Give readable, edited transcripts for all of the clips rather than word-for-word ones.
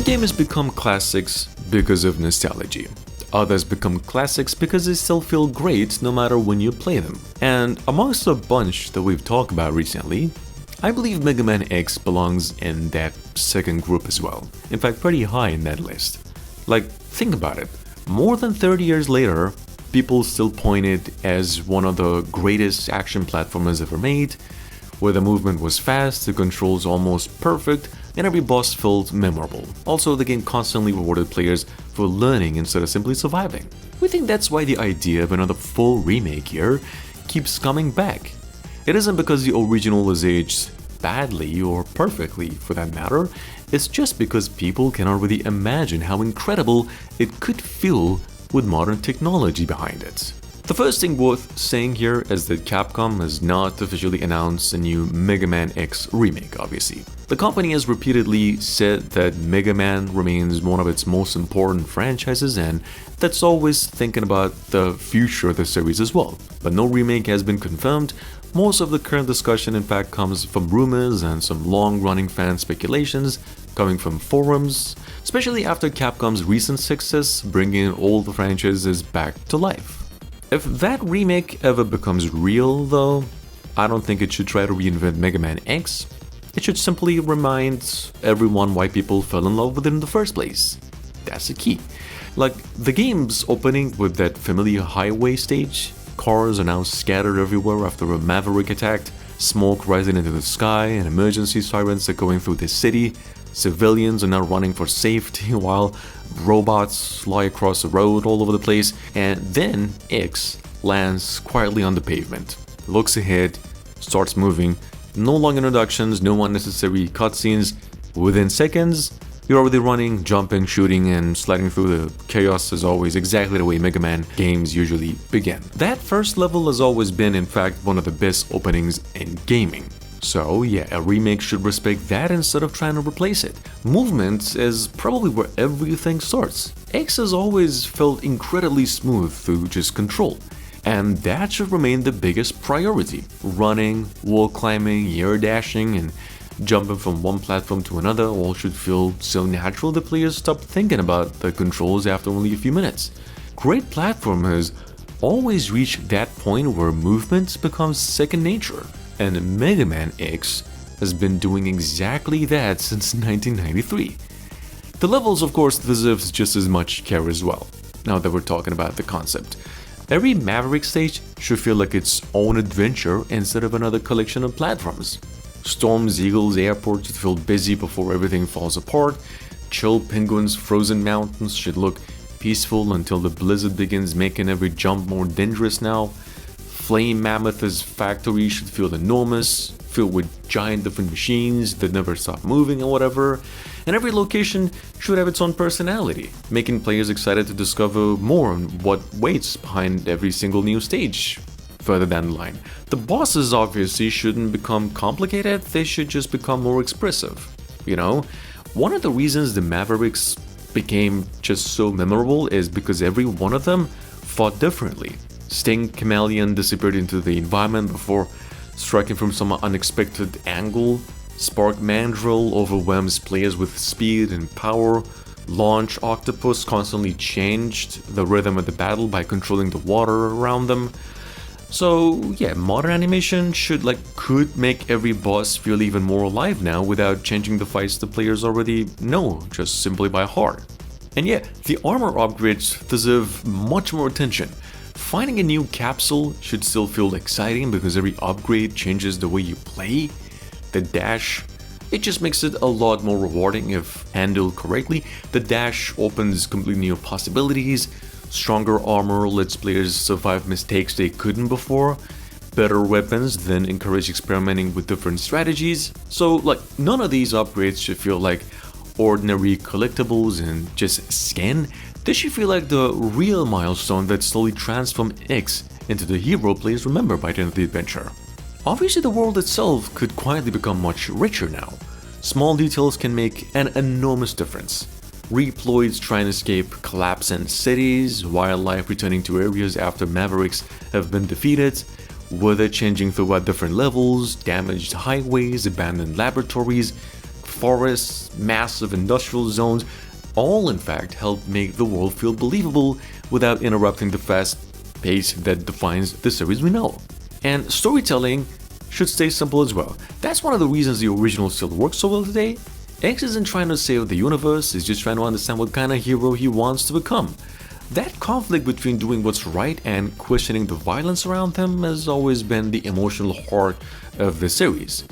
Some games become classics because of nostalgia. Others become classics because they still feel great no matter when you play them. And amongst a bunch that we've talked about recently, I believe Mega Man X belongs in that second group as well. In fact, pretty high in that list. Like, think about it. More than 30 years later, people still point it as one of the greatest action platformers ever made, where the movement was fast, the controls almost perfect, and every boss felt memorable. Also, the game constantly rewarded players for learning instead of simply surviving. We think that's why the idea of another full remake here keeps coming back. It isn't because the original is aged badly or perfectly for that matter, it's just because people cannot really imagine how incredible it could feel with modern technology behind it. The first thing worth saying here is that Capcom has not officially announced a new Mega Man X remake, obviously. The company has repeatedly said that Mega Man remains one of its most important franchises and that's always thinking about the future of the series as well. But no remake has been confirmed. Most of the current discussion in fact comes from rumors and some long-running fan speculations coming from forums, especially after Capcom's recent success bringing all the franchises back to life. If that remake ever becomes real though, I don't think it should try to reinvent Mega Man X. It should simply remind everyone why people fell in love with it in the first place. That's the key. Like, the game's opening with that familiar highway stage, cars are now scattered everywhere after a Maverick attacked, smoke rising into the sky, and emergency sirens are going through the city. Civilians are now running for safety while robots fly across the road all over the place, and then X lands quietly on the pavement, looks ahead, starts moving, no long introductions, no unnecessary cutscenes. Within seconds, you're already running, jumping, shooting, and sliding through the chaos as always, exactly the way Mega Man games usually begin. That first level has always been, in fact, one of the best openings in gaming. So yeah, a remake should respect that instead of trying to replace it. Movement is probably where everything starts. X has always felt incredibly smooth to just control, and that should remain the biggest priority. Running, wall climbing, air dashing, and jumping from one platform to another all should feel so natural that players stop thinking about the controls after only a few minutes. Great platformers always reach that point where movement becomes second nature. And Mega Man X has been doing exactly that since 1993. The levels, of course, deserves just as much care as well, now that we're talking about the concept. Every Maverick stage should feel like its own adventure instead of another collection of platforms. Storm's Eagles Airport should feel busy before everything falls apart. Chill Penguin's Frozen Mountains should look peaceful until the blizzard begins making every jump more dangerous now. Flame Mammoth's factory should feel enormous, filled with giant different machines that never stop moving or whatever, and every location should have its own personality, making players excited to discover more on what waits behind every single new stage further down the line. The bosses obviously shouldn't become complicated, they should just become more expressive. You know, one of the reasons the Mavericks became just so memorable is because every one of them fought differently. Sting Chameleon disappeared into the environment before striking from some unexpected angle. Spark Mandrill overwhelms players with speed and power. Launch Octopus constantly changed the rhythm of the battle by controlling the water around them. So yeah, modern animation could make every boss feel even more alive now without changing the fights the players already know, just simply by heart. And yeah, the armor upgrades deserve much more attention. Finding a new capsule should still feel exciting because every upgrade changes the way you play. The dash, it just makes it a lot more rewarding if handled correctly. The dash opens completely new possibilities. Stronger armor lets players survive mistakes they couldn't before. Better weapons then encourage experimenting with different strategies. So none of these upgrades should feel like ordinary collectibles and just skin. This should feel like the real milestone that slowly transformed X into the hero players remember by the end of the adventure. Obviously, the world itself could quietly become much richer now. Small details can make an enormous difference. Reploids trying to escape collapsing cities, wildlife returning to areas after Mavericks have been defeated, weather changing throughout different levels, damaged highways, abandoned laboratories, forests, massive industrial zones, all in fact help make the world feel believable without interrupting the fast pace that defines the series we know. And storytelling should stay simple as well. That's one of the reasons the original still works so well today. X isn't trying to save the universe, he's just trying to understand what kind of hero he wants to become. That conflict between doing what's right and questioning the violence around him has always been the emotional heart of the series.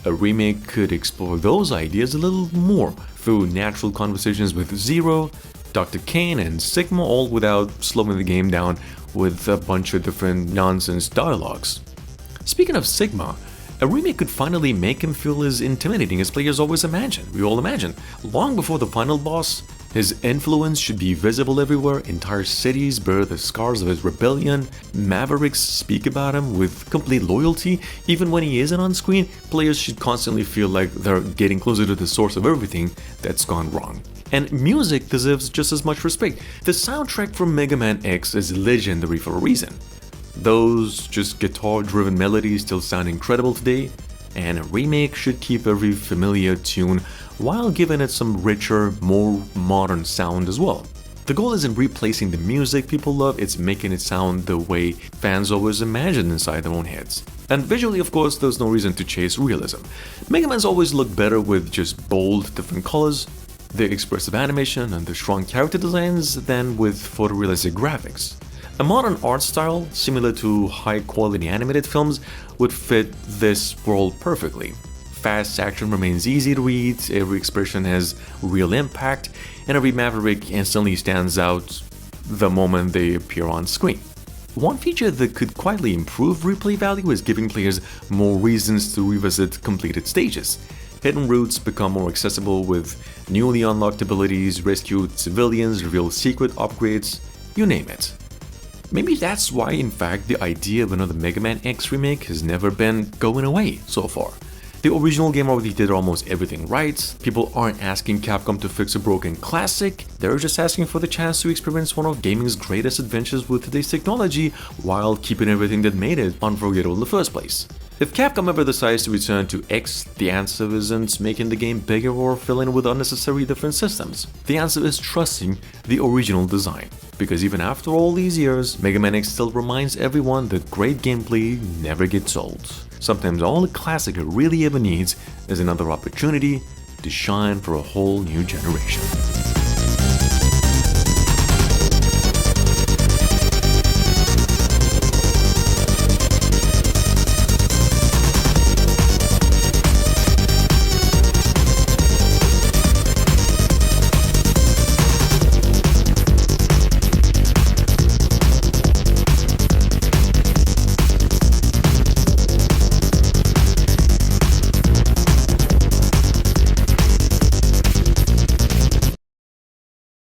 A remake could explore those ideas a little more through natural conversations with Zero, Dr. Kane, and Sigma, all without slowing the game down with a bunch of different nonsense dialogues. Speaking of Sigma, a remake could finally make him feel as intimidating as players always imagined. We all imagined. Long before the final boss, his influence should be visible everywhere, entire cities bear the scars of his rebellion, Mavericks speak about him with complete loyalty. Even when he isn't on screen, players should constantly feel like they're getting closer to the source of everything that's gone wrong. And music deserves just as much respect. The soundtrack from Mega Man X is legendary for a reason. Those just guitar-driven melodies still sound incredible today, and a remake should keep every familiar tune while giving it some richer, more modern sound as well. The goal isn't replacing the music people love, it's making it sound the way fans always imagined inside their own heads. And visually, of course, there's no reason to chase realism. Mega Man's always look better with just bold, different colors, the expressive animation, and the strong character designs than with photorealistic graphics. A modern art style, similar to high-quality animated films, would fit this world perfectly. Fast action remains easy to read, every expression has real impact, and every Maverick instantly stands out the moment they appear on screen. One feature that could quietly improve replay value is giving players more reasons to revisit completed stages. Hidden routes become more accessible with newly unlocked abilities, rescued civilians, reveal secret upgrades, you name it. Maybe that's why, in fact, the idea of another Mega Man X remake has never been going away so far. The original game already did almost everything right. People aren't asking Capcom to fix a broken classic, they're just asking for the chance to experience one of gaming's greatest adventures with today's technology while keeping everything that made it unforgettable in the first place. If Capcom ever decides to return to X, the answer isn't making the game bigger or filling it with unnecessary different systems. The answer is trusting the original design. Because even after all these years, Mega Man X still reminds everyone that great gameplay never gets old. Sometimes all a classic really ever needs is another opportunity to shine for a whole new generation.